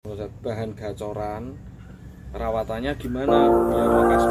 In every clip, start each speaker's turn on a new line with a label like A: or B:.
A: Bahan gacoran, perawatannya gimana biar lekas.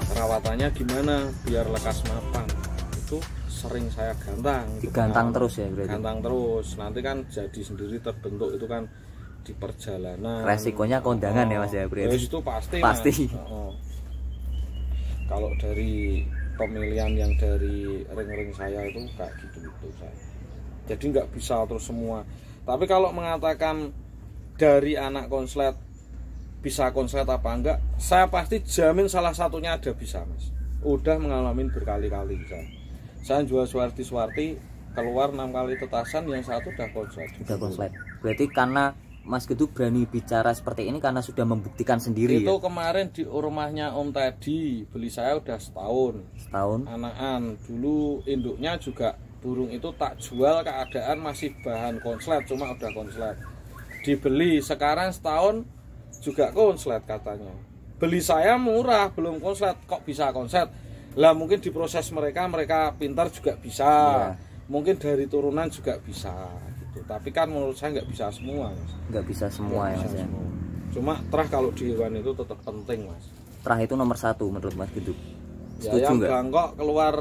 A: Perawatannya gimana biar lekas mapan, itu sering saya gantang.
B: Digantang terus ya berarti?
A: Gantang terus, nanti kan jadi sendiri terbentuk itu kan di perjalanan.
B: Resikonya kondangan ya mas ya berarti?
A: Itu pasti. Kalau dari pemilihan yang dari ring-ring saya itu kayak gitu saya. Jadi nggak bisa terus semua. Tapi kalau mengatakan dari anak konslet bisa konslet apa enggak, saya pasti jamin salah satunya ada bisa mas. Udah mengalami berkali-kali saya jual Suwarti keluar 6 kali tetasan, yang satu udah konslet.
B: Berarti karena Mas Gedu berani bicara seperti ini karena sudah membuktikan sendiri.
A: Itu
B: ya?
A: Kemarin di rumahnya Om Teddy beli saya udah setahun anakan. Dulu induknya juga burung itu tak jual, keadaan masih bahan konslet, cuma udah konslet. Dibeli sekarang setahun juga konslet katanya. Beli saya murah belum konslet, kok bisa konslet? Lah mungkin di proses mereka pintar juga bisa. Ya. Mungkin dari turunan juga bisa gitu. Tapi kan menurut saya nggak bisa semua mas.
B: Nggak bisa semua ya mas ya.
A: Cuma terah kalau di hewan itu tetap penting mas.
B: Terah itu nomor 1 menurut Mas Gedu.
A: Ya, ayam Bangkok keluar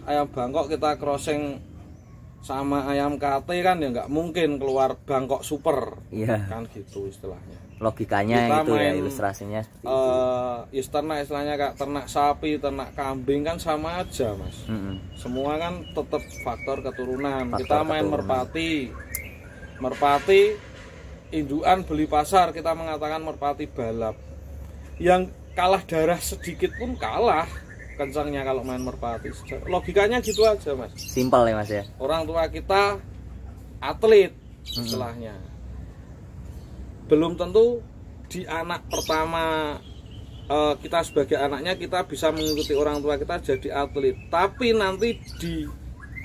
A: ayam Bangkok kita crossing sama ayam KT kan ya nggak mungkin keluar Bangkok super.
B: Iya.
A: Kan gitu istilahnya.
B: Logikanya kita itu ya ilustrasinya seperti itu.
A: Istilahnya kayak ternak sapi, ternak kambing kan sama aja mas. Semua kan tetap faktor keturunan. Kita main merpati induan beli pasar, kita mengatakan merpati balap. Yang kalah darah sedikit pun kalah kencangnya kalau main merpati. Logikanya gitu aja mas.
B: Simpel ya mas ya.
A: Orang tua kita atlet istilahnya. Belum tentu di anak pertama kita sebagai anaknya kita bisa mengikuti orang tua kita jadi atlet, tapi nanti di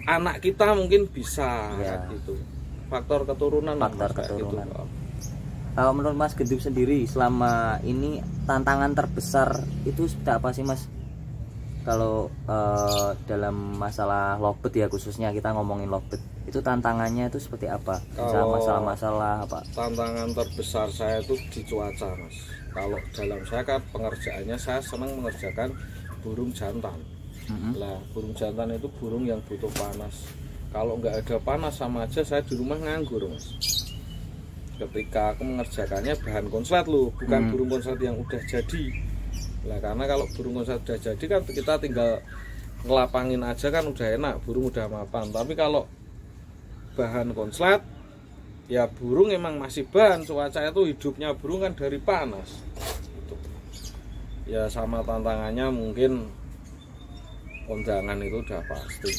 A: anak kita mungkin bisa ya. Gitu. Faktor keturunan. Gitu.
B: Kalau menurut Mas Gedu sendiri selama ini tantangan terbesar itu seperti apa sih mas? Kalau dalam masalah lovebird ya, khususnya kita ngomongin lovebird, itu tantangannya itu seperti apa? Masalah-masalah apa?
A: Tantangan terbesar saya itu di cuaca mas. Kalau dalam saya kan pengerjaannya saya senang mengerjakan burung jantan. Lah burung jantan itu burung yang butuh panas. Kalau nggak ada panas sama aja saya di rumah nganggur mas. Ketika aku mengerjakannya bahan konslet loh, bukan burung konslet yang udah jadi. Nah, karena kalau burung konslet udah jadi kan kita tinggal ngelapangin aja kan udah enak, burung udah mapan. Tapi kalau bahan konslet ya burung emang masih bahan, cuaca itu hidupnya burung kan dari panas gitu. Ya sama tantangannya mungkin kondangan itu udah pasti.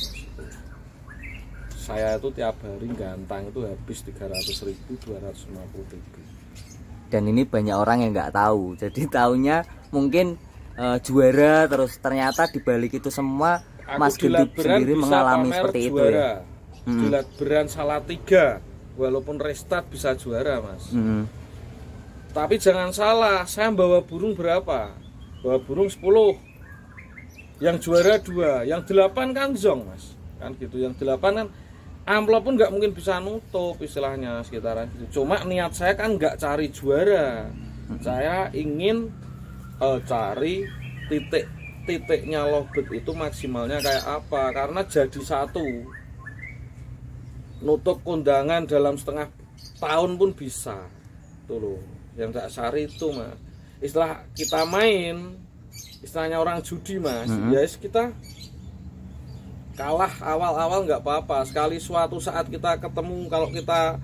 A: saya itu tiap hari gantang itu habis 300.000, 250.000.
B: Dan ini banyak orang yang nggak tahu, jadi taunya mungkin juara, terus ternyata dibalik itu semua Mas Gendut sendiri mengalami seperti itu ya.
A: Di Latberan Salatiga walaupun restart bisa juara Mas. Tapi jangan salah, saya bawa burung berapa? Bawa burung 10, yang juara 2, yang 8 kan zong Mas, kan gitu. Yang 8 kan amplop pun nggak mungkin bisa nutup istilahnya sekitaran gitu. Cuma niat saya kan nggak cari juara, saya ingin cari titiknya lobet itu maksimalnya kayak apa, karena jadi satu nutup kondangan dalam setengah tahun pun bisa tuh loh. Yang nggak cari itu Mas, istilah kita main, istilahnya orang judi Mas, ya kita kalah awal-awal nggak apa-apa, sekali suatu saat kita ketemu, kalau kita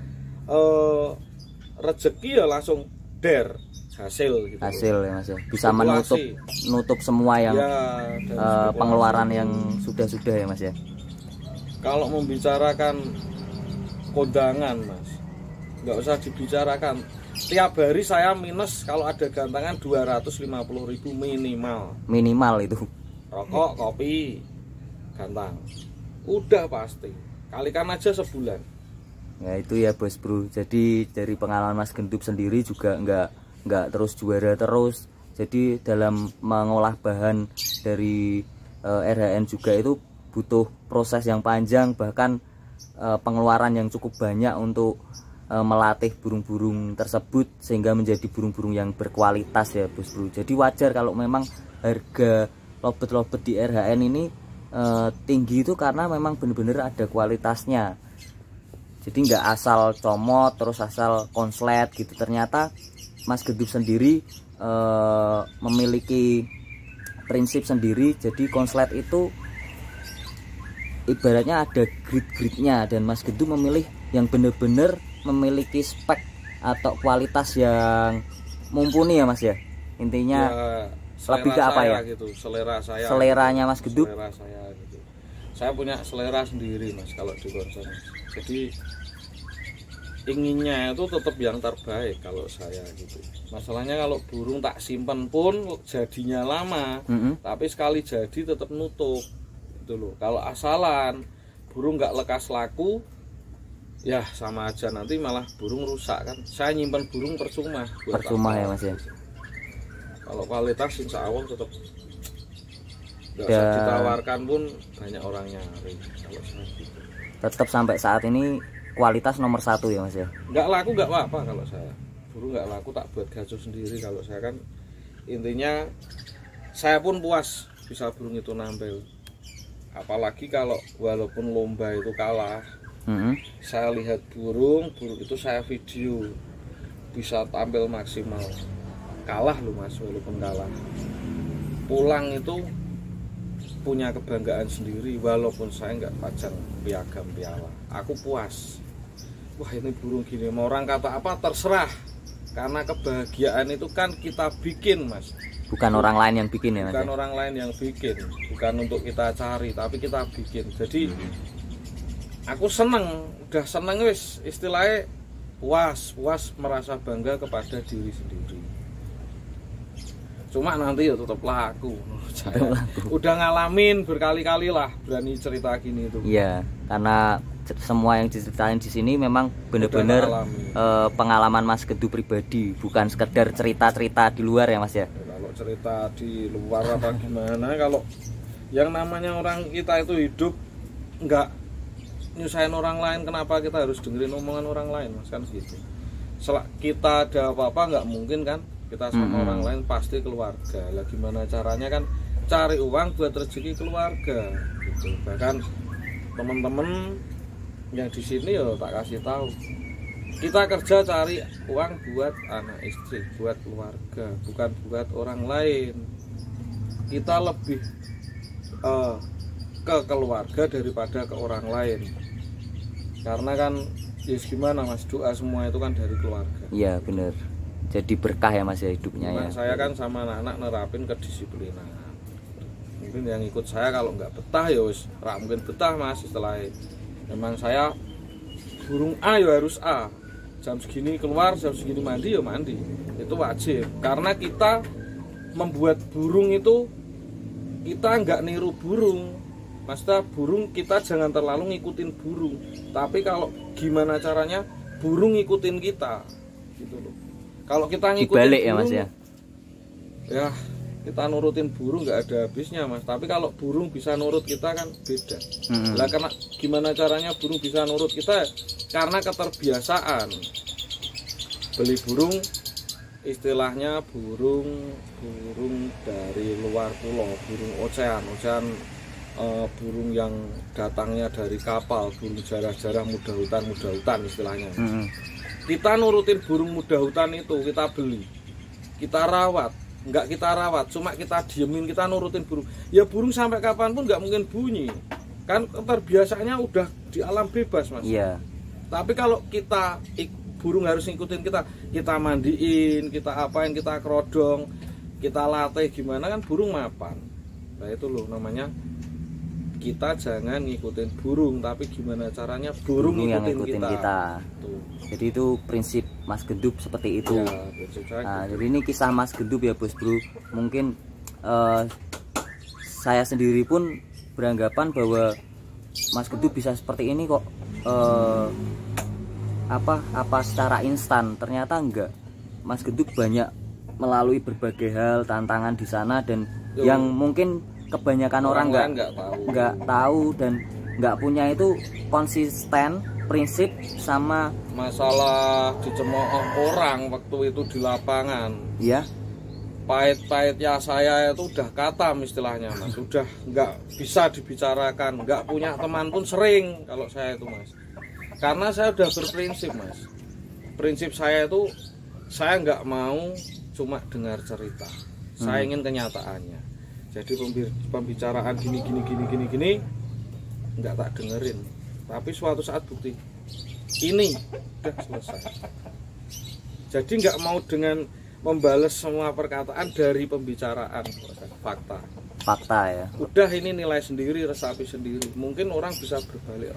A: rezeki ya langsung hasil gitu.
B: Hasil ya Mas ya, bisa menutup semua yang ya, pengeluaran yang sudah ya Mas ya.
A: Kalau membicarakan kondangan Mas, nggak usah dibicarakan, tiap hari saya minus kalau ada gantangan 250.000 minimal itu, rokok, kopi, gantang udah pasti, kalikan aja sebulan.
B: Ya itu ya bos bro, jadi dari pengalaman Mas Gendut sendiri juga nggak terus juara terus, jadi dalam mengolah bahan dari RHN juga itu butuh proses yang panjang, bahkan pengeluaran yang cukup banyak untuk melatih burung-burung tersebut sehingga menjadi burung-burung yang berkualitas ya bos bro. Jadi wajar kalau memang harga lobet-lobet di RHN ini tinggi itu karena memang benar-benar ada kualitasnya. Jadi nggak asal comot terus asal konslet gitu. Ternyata Mas Gendut sendiri memiliki prinsip sendiri. Jadi konslet itu ibaratnya ada grid-gridnya, dan Mas Gendut memilih yang benar-benar memiliki spek atau kualitas yang mumpuni ya Mas ya. Intinya ya, lebih ke apa ya?
A: Gitu, saya.
B: Seleranya Mas Gendut.
A: Selera saya gitu. Saya punya selera sendiri Mas kalau di konser. Jadi inginnya itu tetap yang terbaik kalau saya gitu. Masalahnya kalau burung tak simpen pun jadinya lama, tapi sekali jadi tetap nutup gitu loh. Kalau asalan burung nggak lekas laku, ya sama aja, nanti malah burung rusak kan. Saya nyimpan burung percuma
B: ya Mas ya.
A: Kalau kualitas insya Allah tetap nggak usah ditawarkan pun banyak orang nyari. Kalau gitu
B: tetap sampai saat ini kualitas nomor 1 ya Mas ya.
A: Nggak laku nggak apa-apa, kalau saya burung nggak laku tak buat gajo sendiri. Kalau saya kan intinya saya pun puas bisa burung itu nampil. Apalagi kalau walaupun lomba itu kalah, saya lihat burung itu saya video, bisa tampil maksimal. Kalah loh Mas, walaupun kalah, pulang itu punya kebanggaan sendiri. Walaupun saya nggak pajang piagam piala, aku puas. Wah ini burung gini, mau orang kata apa terserah, karena kebahagiaan itu kan kita bikin Mas,
B: bukan orang lain yang bikin ya Mas.
A: Bukan orang lain yang bikin, bukan untuk kita cari, tapi kita bikin. Jadi aku seneng, udah seneng wis, istilahnya puas merasa bangga kepada diri sendiri. Cuma nanti ya tetap laku. Udah ngalamin berkali-kali lah berani cerita gini itu.
B: Iya, karena semua yang diceritain di sini memang benar-benar pengalaman Mas Gendut pribadi, bukan sekedar cerita-cerita di luar ya Mas ya.
A: Kalau cerita di luar apa gimana, kalau yang namanya orang kita itu hidup nggak nyusahin orang lain, kenapa kita harus dengerin omongan orang lain Mas, kan gitu. Kita ada apa-apa nggak mungkin kan kita sama orang lain, pasti keluarga. Lah gimana caranya kan cari uang buat rezeki keluarga gitu. Bahkan teman-teman yang di sini ya tak kasih tahu, kita kerja cari uang buat anak istri, buat keluarga, bukan buat orang lain. Kita lebih ke keluarga daripada ke orang lain, karena kan ya gimana Mas, doa semua itu kan dari keluarga.
B: Iya bener, jadi berkah ya Mas ya hidupnya.
A: Nah,
B: ya
A: saya kan sama anak-anak nerapin kedisiplinan. Mungkin yang ikut saya kalau nggak betah ya wis rak mungkin betah Mas, istilahnya Memang saya burung A ya harus A, jam segini keluar, jam segini mandi ya mandi, itu wajib. Karena kita membuat burung itu, kita nggak niru burung, maksudnya burung kita jangan terlalu ngikutin burung, tapi kalau gimana caranya burung ngikutin kita gitu loh. Kalau kita ngikutin
B: dibalik
A: burung,
B: ya Mas ya,
A: ya kita nurutin burung nggak ada habisnya Mas. Tapi kalau burung bisa nurut kita kan beda. Lah karena gimana caranya burung bisa nurut kita? Karena keterbiasaan. Beli burung, istilahnya burung dari luar pulau, burung ocean, burung yang datangnya dari kapal, burung jarah-jarah muda hutan istilahnya. Kita nurutin burung muda hutan itu, kita beli, kita rawat. Enggak kita rawat, cuma kita diemin, kita nurutin burung. Ya burung sampai kapanpun nggak mungkin bunyi. Kan keterbiasaannya udah di alam bebas Mas.
B: iya.
A: Tapi kalau kita burung harus ngikutin kita mandiin, kita apain, kita kerodong, kita latih gimana kan burung mapan. Nah itu loh namanya, kita jangan ngikutin burung, tapi gimana caranya burung
B: yang
A: ngikutin kita. Tuh.
B: Jadi itu prinsip Mas Gendup seperti itu.
A: Ya,
B: nah, jadi ini kisah Mas Gendup ya Bos Bro. Mungkin saya sendiri pun beranggapan bahwa Mas Gendup bisa seperti ini kok, apa secara instan. Ternyata enggak. Mas Gendup banyak melalui berbagai hal, tantangan di sana, dan yang mungkin kebanyakan orang nggak tahu dan nggak punya itu konsisten, prinsip, sama
A: masalah dicemooh orang waktu itu di lapangan.
B: ya.
A: Pahit-pahitnya saya itu udah katam istilahnya Mas, udah nggak bisa dibicarakan, nggak punya teman pun sering kalau saya itu Mas. Karena saya udah berprinsip Mas, prinsip saya itu saya nggak mau cuma dengar cerita, saya ingin kenyataannya. Jadi pembicaraan gini nggak tak dengerin, tapi suatu saat bukti ini udah selesai. Jadi nggak mau dengan membalas semua perkataan dari pembicaraan, fakta
B: ya.
A: Udah ini nilai sendiri, resapi sendiri. Mungkin orang bisa berbalik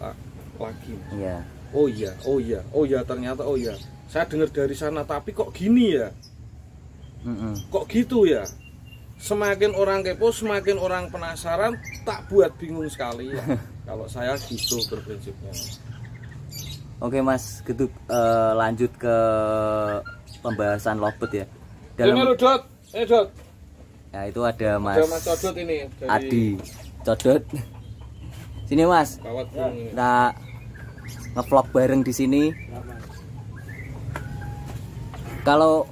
A: lagi.
B: Iya.
A: Oh iya ternyata saya dengar dari sana, tapi kok gini ya, kok gitu ya. Semakin orang kepo, semakin orang penasaran, tak buat bingung sekali ya. Kalau saya gitu berprinsipnya.
B: Oke Mas Gendup, lanjut ke pembahasan lovebird ya.
A: Ini Dot.
B: Ya itu ada Mas
A: Codot ini dari
B: Adi Codot. Sini Mas, kita ngevlog bareng di sini. Kalau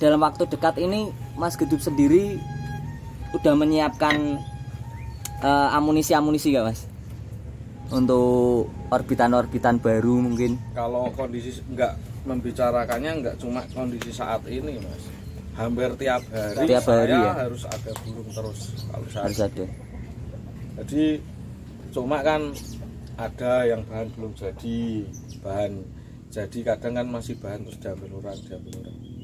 B: dalam waktu dekat ini Mas Gendup sendiri udah menyiapkan amunisi-amunisi gak Mas? Untuk orbitan-orbitan baru mungkin?
A: Kalau kondisi nggak membicarakannya, nggak cuma kondisi saat ini Mas, hampir tiap hari ya? Harus ada burung terus kalau saya.
B: Harus ada.
A: Jadi cuma kan ada yang bahan belum jadi kadang kan masih bahan terus diambil orang.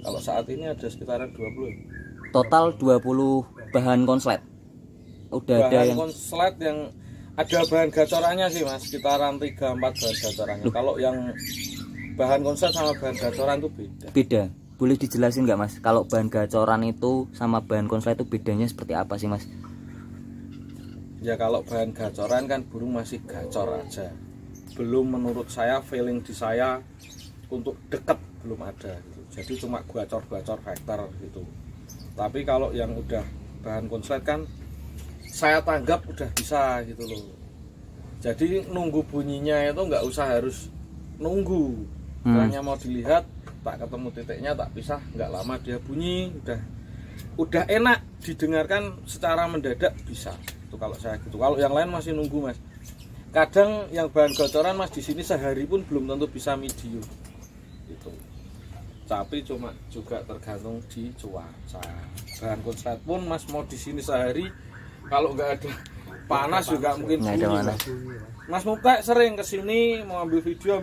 A: Kalau saat ini ada sekitaran 20.
B: Total 20 bahan konslet. Udah ada yang
A: konslet, yang ada bahan gacorannya sih Mas, sekitaran 3-4 bahan gacorannya. Kalau yang bahan konslet sama bahan gacoran itu beda. Boleh dijelasin nggak Mas? Kalau bahan gacoran itu sama bahan konslet itu bedanya seperti apa sih Mas? Ya kalau bahan gacoran kan burung masih gacor aja. Belum, menurut saya, feeling di saya untuk deket belum ada gitu. Jadi cuma gacor-gacor vektor gitu. Tapi kalau yang udah bahan konslet kan saya tanggap udah bisa gitu loh. Jadi nunggu bunyinya itu nggak usah harus nunggu. Hanya mau dilihat, tak ketemu titiknya, tak pisah, nggak lama dia bunyi, udah enak didengarkan secara mendadak bisa. Itu kalau saya gitu. Kalau yang lain masih nunggu Mas. Kadang yang bahan gacoran Mas di sini sehari pun belum tentu bisa video. Gitu. Tapi cuma juga tergantung di cuaca. Bahan konslet pun Mas mau di sini sehari, kalau nggak ada panas juga mungkin bunyi. Mas Muptek sering kesini mau ambil video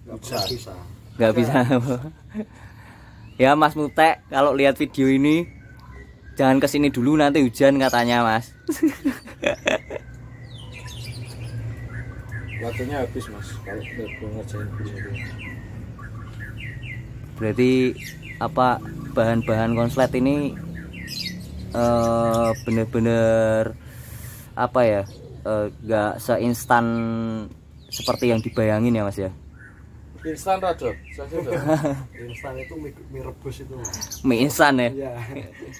A: nggak bisa. Ya Mas Muptek, kalau lihat video ini jangan kesini dulu, nanti hujan katanya Mas. waktunya habis mas kalau ngerjain burung itu.
B: Berarti apa bahan-bahan konslet ini bener-bener apa ya, nggak seinstan seperti yang dibayangin ya mas ya?
A: Instan rada,
C: Instan itu mie rebus itu mas.
B: Mie instan ya?
C: Iya.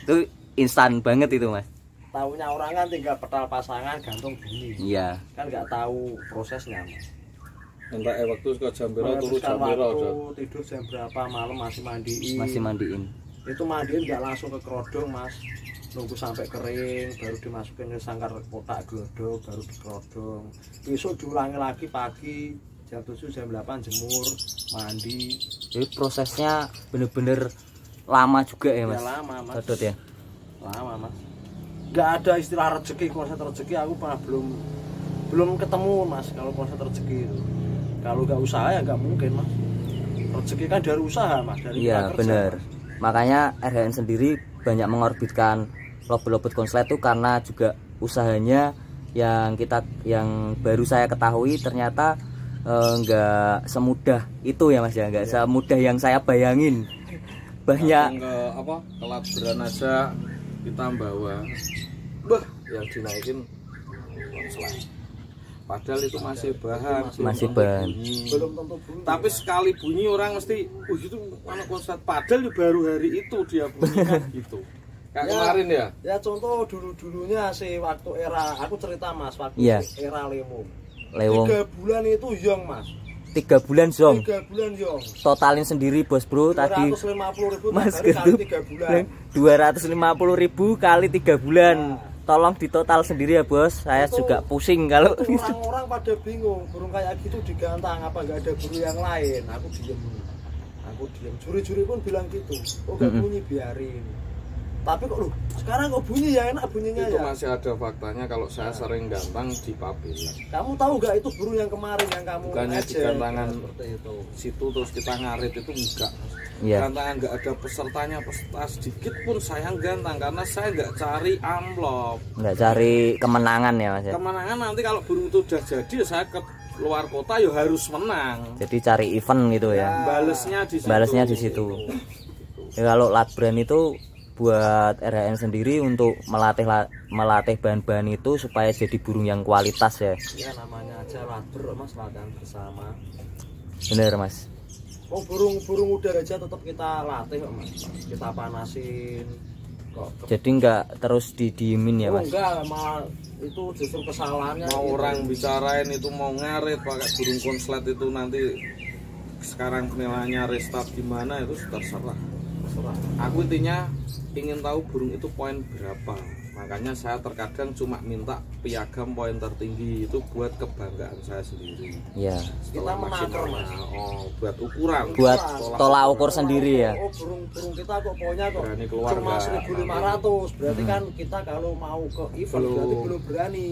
B: Itu instan banget itu mas.
C: Taunya orang kan tinggal petal pasangan gantung bunyi.
B: Iya.
C: Kan nggak tahu prosesnya mas.
A: entek waktu ke jam berapa turu jam berapa
C: tidur jam berapa malam masih mandiin.
B: Masih mandiin.
C: Itu mandiin nggak langsung ke kerodong mas, nunggu sampai kering baru dimasukin ke sangkar kotak glodok baru dikerodong. Besok diulangi lagi pagi jam 7 jam 8 jemur mandi.
B: Jadi prosesnya bener-bener lama juga ya mas?
C: Ya lama mas.
B: Gadot ya?
C: Lama mas. Nggak ada istilah rezeki, konsep rezeki aku pernah belum ketemu mas kalau konsep rezeki itu. Kalau nggak usaha ya nggak mungkin mas. Rezeki kan dari usaha mas, dari
B: iya bener. Makanya RHN sendiri banyak mengorbitkan lobet-lobet konslet itu karena juga usahanya yang baru saya ketahui ternyata nggak semudah itu ya mas ya, nggak semudah yang saya bayangin. Banyak
A: ke apa kelabaran aja kita bawa yang dinaikin konslet. Padahal itu masih bahan,
B: masih bahan.
C: Belum tentu bunyi.
A: Tapi sekali bunyi orang mesti, itu mana konslet. Padahal baru hari itu dia bunyikan gitu. Kayak kemarin ya.
C: Ya contoh dulunya sih waktu era aku cerita mas waktu era Lewung. 3 bulan itu yong mas.
B: 3 bulan zong.
C: 3 bulan yong.
B: Totalin sendiri bos bro tadi.
C: 250.000
B: mas
C: kali 3 bulan.
B: 250.000 kali 3 bulan. Nah. Tolong ditotal sendiri ya bos, saya itu, juga pusing kalau
C: orang-orang pada bingung burung kayak gitu digantang apa nggak ada burung yang lain. Aku diem, juri-juri pun bilang gitu, oh gak bunyi biarin. Tapi kok sekarang kok bunyi ya, enak bunyinya
A: itu
C: ya.
A: Masih ada faktanya kalau saya sering gantang di pabelan.
C: Kamu tahu nggak itu burung yang kemarin yang kamu
A: bukannya di gantangan
C: itu.
A: Situ terus kita ngarit itu enggak. Gantangan nggak ada pesertanya, peserta sedikit pun saya gantang karena saya nggak cari amplop,
B: nggak cari kemenangan ya mas ya. Kemenangan
A: nanti kalau burung itu udah jadi saya ke luar kota ya harus menang.
B: Jadi cari event gitu ya. Balesnya di situ. Ya, kalau latbran itu buat RHN sendiri untuk melatih bahan-bahan itu supaya jadi burung yang kualitas ya.
C: Ya namanya aja latber mas, latihan bersama.
B: Bener mas.
C: Oh burung udara aja tetap kita latih kok mas, kita panasin kok.
B: Jadi nggak terus didiemin ya mas?
C: Enggak, malah itu justru kesalahannya.
A: Mau gitu. Orang bicarain itu mau ngarit pakai burung konslet itu nanti sekarang penilaiannya restart gimana itu terserah. Aku intinya ingin tahu burung itu poin berapa. Makanya saya terkadang cuma minta piagam poin tertinggi itu buat kebanggaan saya sendiri.
B: Iya.
C: Kita menakar mas.
A: Oh, buat ukuran.
B: Buat tolak ukur sendiri ya.
C: Oh burung kita kok poinnya kok
A: keluar
C: cuma 1.500. Berarti kan kita kalau mau ke event berarti belum berani.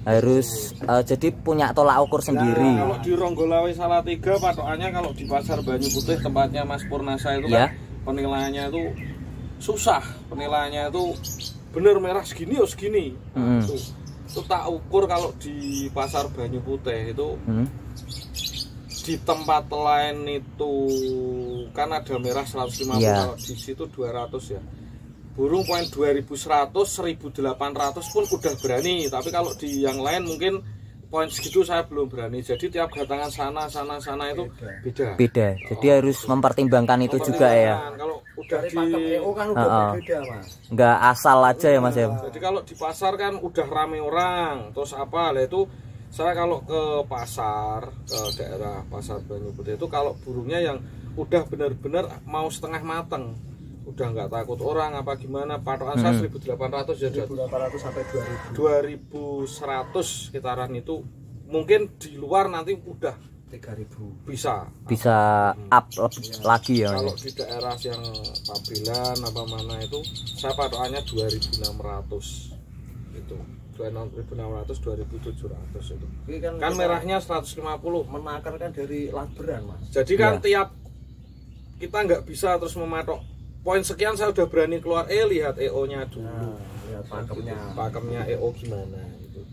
B: Harus jadi punya tolak ukur sendiri.
A: Kalau di Ronggolawe Salatiga patokannya kalau di Pasar Banyu Putih tempatnya Mas Purnasa itu kan penilaiannya itu susah. Penilaiannya itu bener merah segini oh segini. Itu tak ukur kalau di Pasar Banyu Putih itu di tempat lain itu kan ada merah 150 kalau di situ 200 ya. Burung poin 2100, 1800 pun udah berani, tapi kalau di yang lain mungkin poin segitu saya belum berani. Jadi tiap gantangan sana itu beda.
B: Jadi harus mempertimbangkan itu juga ya.
A: Kalau udah di
C: EO kan udah berbeda mas.
B: Nggak asal aja ya mas ya.
A: Jadi kalau di pasar kan udah rame orang, terus apa lah itu. Saya kalau ke pasar, ke daerah Pasar Banyu Putih itu kalau burungnya yang udah benar-benar mau setengah mateng, udah nggak takut orang apa gimana, patokan saya 1800 ya,
C: 1800 sampai
A: 2100 sekitaran itu. Mungkin di luar nanti udah
C: 3000
A: bisa
B: up lagi ya.
A: Kalau di daerah yang Pabelan apa mana itu saya patokannya 2600 itu. 2600 2700 itu. Kan merahnya 150.
C: Menakar kan dari latberan mas.
A: Jadi kan tiap kita nggak bisa terus mematok poin sekian saya udah berani keluar, lihat EO nya dulu,
C: lihat pakemnya
A: EO gimana gitu.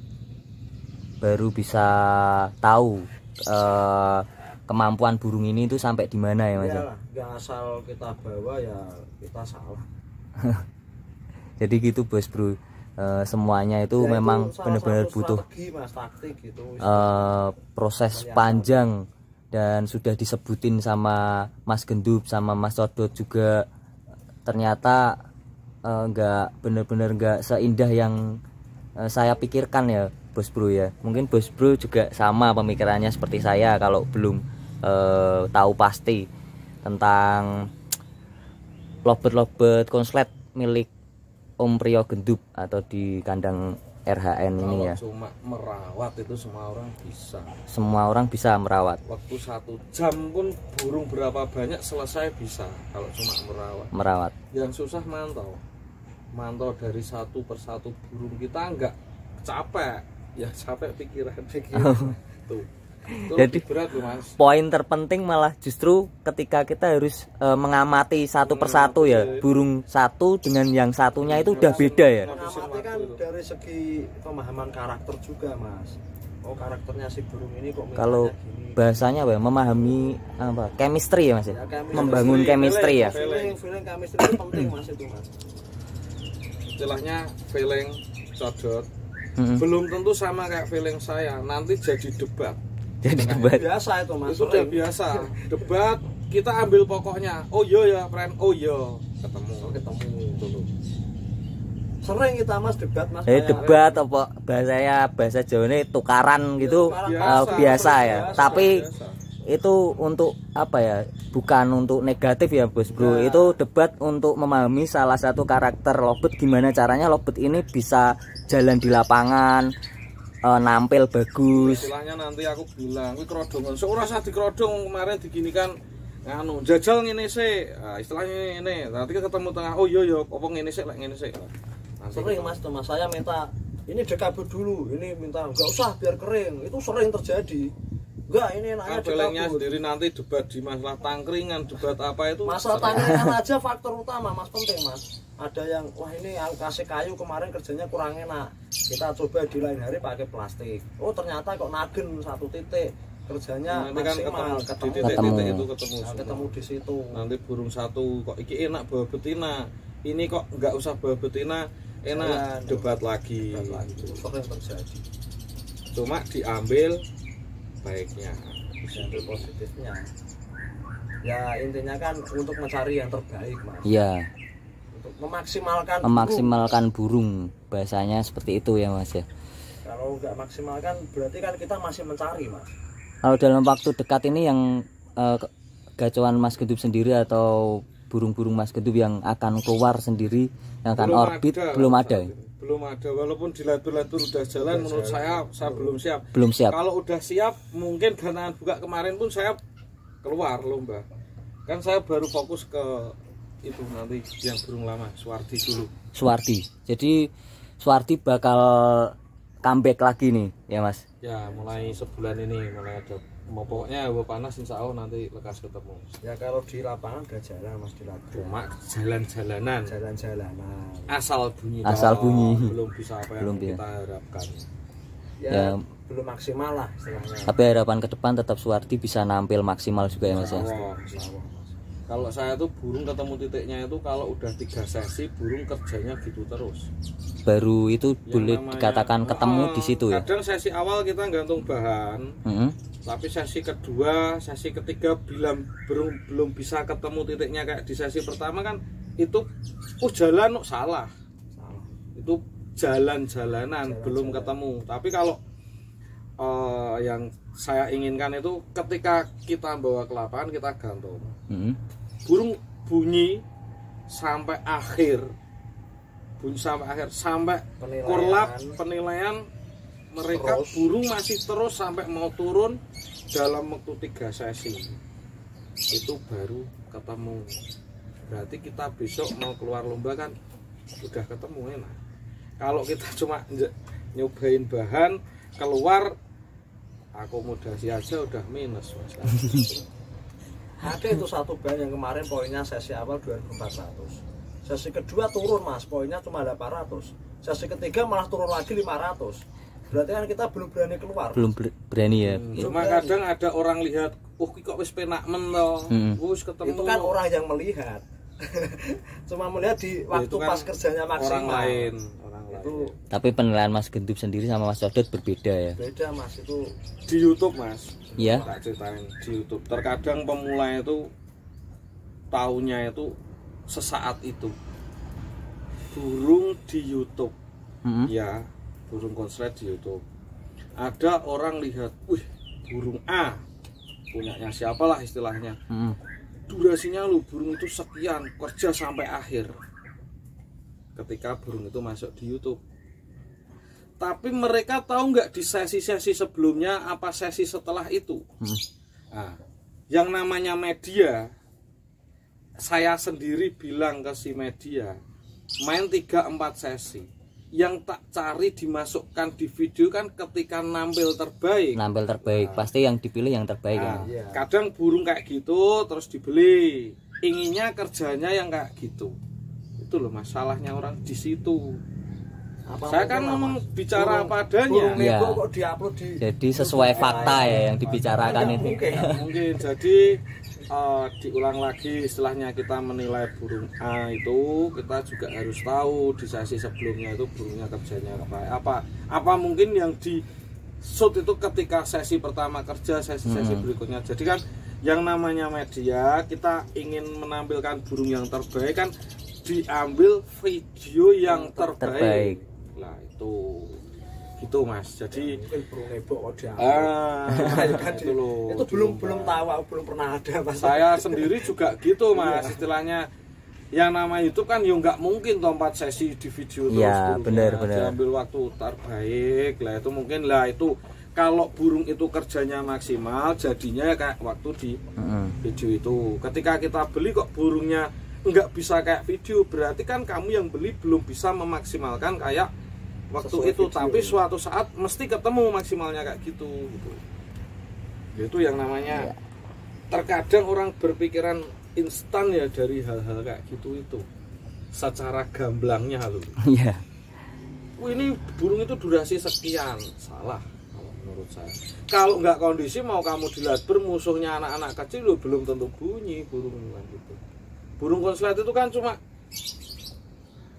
B: baru bisa tahu kemampuan burung ini itu sampai di mana ya Mas?
C: Iyalah, nggak asal kita bawa ya kita salah.
B: Jadi gitu Bos Bro, semuanya itu
C: Ya,
B: memang
C: itu salah
B: benar-benar
C: satu
B: butuh
C: strategi, Mas, taktik gitu.
B: proses panjang, dan sudah disebutin sama Mas Gendup sama Mas Codot juga, ternyata nggak benar-benar nggak seindah yang saya pikirkan ya Bos Bro ya. Mungkin Bos Bro juga sama pemikirannya seperti saya kalau belum tahu pasti tentang lobet-lobet konslet milik Om Priyo Gendup atau di kandang RHN ini ya.
A: Cuma merawat itu semua orang bisa.
B: Semua orang bisa merawat.
A: Waktu 1 jam pun burung berapa banyak selesai bisa kalau cuma merawat. Yang susah mantau dari satu persatu burung kita nggak capek, ya capek pikiran tuh.
B: Jadi
A: berat loh Mas.
B: Poin terpenting malah justru ketika kita harus mengamati satu persatu ya, burung satu dengan yang satunya itu udah beda ya.
C: Mengamati kan dari segi pemahaman karakter juga Mas. Oh, karakternya si burung ini kok
B: Kalau
C: gini.
B: bahasanya apa ya, memahami apa, chemistry ya Mas ya?
C: chemistry.
B: Membangun chemistry ya.
C: Feeling chemistry itu penting Mas itu Mas.
A: Istilahnya feeling Codot belum tentu sama kayak feeling saya, nanti jadi debat.
B: Jadi debat.
C: Biasa itu Mas.
A: Itu udah biasa. Debat kita ambil pokoknya. Oh iya ya, friend. Oh iya, ketemu dulu.
C: Sering kita Mas debat Mas.
B: Debat apa bahasa Jawa ini tukaran gitu, biasa ya. Tapi
A: biasa.
B: Itu untuk apa ya, bukan untuk negatif ya Bos Bro. Itu debat untuk memahami salah satu karakter lobet, gimana caranya lobet ini bisa jalan di lapangan, nampil bagus.
A: Istilahnya nanti aku bilang kuwi krodongan ora usah dikrodong, kemarin diginikan nganu jajal ngene sih. Nah, istilahnya ini nanti ketemu tengah. Oh iya ya, apa ngene sih lek ngene sih.
C: Sering Mas, teman saya minta ini dekabut dulu, ini minta enggak usah biar kering. Itu sering terjadi. Enggak, ini enaknya
A: dekabut sendiri, nanti debat di masalah tangkringan, debat apa itu.
C: Masalah tangkringan aja faktor utama Mas, penting Mas. Ada yang wah ini kasih kayu kemarin kerjanya kurang enak, kita coba di lain hari pakai plastik. Oh ternyata kok nagen satu titik, kerjanya
A: nanti kan
C: maksimal,
A: ketemu di titik-titik itu
C: ketemu di situ.
A: Nanti burung satu kok iki enak bawa betina, ini kok nggak usah bawa betina, enak debat lagi.
C: Sering terjadi.
A: Cuma diambil baiknya,
C: diambil positifnya. Ya intinya kan untuk mencari yang terbaik Mas.
B: Iya.
C: Memaksimalkan
B: burung, bahasanya seperti itu ya Mas ya.
C: Kalau nggak maksimalkan berarti kan kita masih mencari Mas.
B: Kalau dalam waktu dekat ini yang gacauan Mas Gendup sendiri atau burung-burung Mas Gendup yang akan keluar sendiri, yang akan orbit, belum ada.
A: Belum ada, walaupun dilatur-latur udah jalan, menurut saya belum siap.
B: Belum siap.
A: Kalau udah siap, mungkin ganangan buka kemarin pun saya keluar lomba. Kan saya baru fokus ke itu nanti yang burung lama, Suwardi dulu.
B: Suwardi. Jadi Suwardi bakal comeback lagi nih ya Mas.
A: Ya mulai sebulan ini mulai ada. Mau pokoknya hawa panas insya Allah nanti lekas ketemu.
C: Ya kalau di lapangan udah jalan Mas, di lapangan.
A: Cuma jalan-jalanan. Asal bunyi. Belum bisa apa yang kita harapkan.
C: Ya belum maksimal lah istilahnya.
B: Tapi harapan ke depan tetap Suwardi bisa nampil maksimal juga ya Mas ya.
A: Kalau saya tuh burung ketemu titiknya itu kalau udah 3 sesi burung kerjanya gitu terus.
B: Baru itu boleh dikatakan ketemu di situ ya.
A: Kadang sesi awal kita gantung bahan, tapi sesi kedua, sesi ketiga belum bisa ketemu titiknya kayak di sesi pertama kan itu jalan salah. Itu jalan-jalanan belum ketemu. Tapi kalau yang saya inginkan itu ketika kita bawa ke lapangan kita gantung. Burung bunyi sampai akhir, sampai korlap penilaian mereka terus. Burung masih terus sampai mau turun dalam waktu 3 sesi itu baru ketemu. Berarti kita besok mau keluar lomba kan udah ketemu enak. Kalau kita cuma nyobain bahan keluar akomodasi aja udah minus Mas.
C: Ada itu satu bahan yang kemarin poinnya sesi awal 2400, sesi kedua turun Mas, poinnya cuma 800, sesi ketiga malah turun lagi 500. berarti kan kita belum berani keluar.
B: Belum berani ya.
A: Cuma kadang ada orang lihat, oh kok wis penak men to. Wis ketemu.
C: Itu kan orang yang melihat. Cuma melihat di waktu
A: kan
C: pas kerjanya maksimal.
A: Orang lain.
C: Itu
B: Tapi penilaian Mas Gendut sendiri sama Mas Codot berbeda ya.
C: beda Mas, itu
A: di YouTube Mas.
B: Iya.
A: Tak ceritain di YouTube. Terkadang pemula itu taunya itu sesaat itu. Burung di YouTube. Ya, burung konslet di YouTube. Ada orang lihat, wih, burung A. Punyanya siapalah istilahnya. Durasinya lu burung itu sekian, kerja sampai akhir. Ketika burung itu masuk di YouTube. Tapi mereka tahu nggak di sesi-sesi sebelumnya apa sesi setelah itu? Nah, yang namanya media, saya sendiri bilang ke si media, main 3-4 sesi. Yang tak cari dimasukkan di video kan ketika nampil terbaik.
B: Nampil terbaik, pasti yang dipilih yang terbaik kan.
A: Kadang burung kayak gitu terus dibeli. Inginnya kerjanya yang kayak gitu. Itu loh masalahnya orang di situ. Saya kan ngomong bicara apa adanya.
B: Ya.
C: kok diupload di
B: Jadi sesuai fakta ya yang dibicarakan itu.
A: Mungkin jadi diulang lagi istilahnya kita menilai burung A itu kita juga harus tahu di sesi sebelumnya itu burungnya kerjanya apa mungkin yang di shoot itu ketika sesi pertama kerja sesi-sesi berikutnya. Jadi kan yang namanya media kita ingin menampilkan burung yang terbaik kan diambil video yang terbaik. Nah itu gitu Mas. Jadi
C: mungkin burung ebok kok diambil.
A: itu loh.
C: Itu belum tahu, belum pernah ada Mas.
A: Saya sendiri juga gitu Mas, istilahnya yang nama YouTube kan ya nggak mungkin 4 sesi di video terus.
B: Iya, benar.
A: Diambil waktu terbaik lah itu mungkin lah itu kalau burung itu kerjanya maksimal jadinya kayak waktu di video itu. Ketika kita beli kok burungnya nggak bisa kayak video, berarti kan kamu yang beli belum bisa memaksimalkan kayak waktu
C: sesuai
A: itu
C: video.
A: Tapi suatu saat mesti ketemu maksimalnya kayak gitu. Itu yang namanya terkadang orang berpikiran instan ya dari hal-hal kayak gitu itu secara gamblangnya loh.
B: Iya.
A: Ini burung itu durasi sekian, salah kalau menurut saya. Kalau nggak kondisi mau kamu dilihat bermusuhnya anak-anak kecil lo belum tentu bunyi burung gitu. Burung konslet itu kan cuma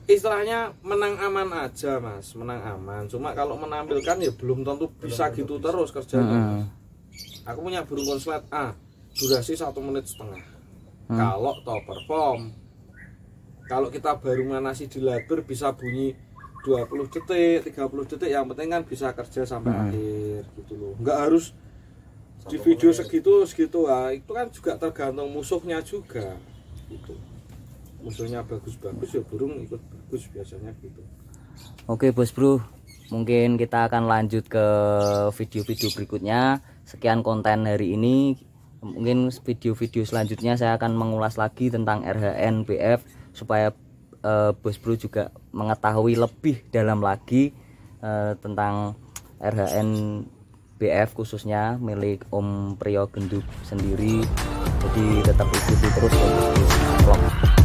A: istilahnya menang aman aja Mas, menang aman. Cuma kalau menampilkan ya belum tentu bisa gitu terus kerjanya. Aku punya burung konslet A, durasi 1,5 menit. Kalau top perform, kalau kita baru nganasi di labor bisa bunyi 20 detik, 30 detik, yang penting kan bisa kerja sampai akhir gitu loh. Nggak harus di video segitu. Itu kan juga tergantung musuhnya juga gitu. Musuhnya bagus-bagus ya burung ikut bagus biasanya gitu.
B: Oke Bos Bro, mungkin kita akan lanjut ke video-video berikutnya. Sekian konten hari ini. Mungkin video-video selanjutnya saya akan mengulas lagi tentang RHN BF supaya Bos Bro juga mengetahui lebih dalam lagi tentang RHN BF khususnya milik Om Priyo Gendut sendiri. Jadi tetap ikuti terus Bos Bro vlog.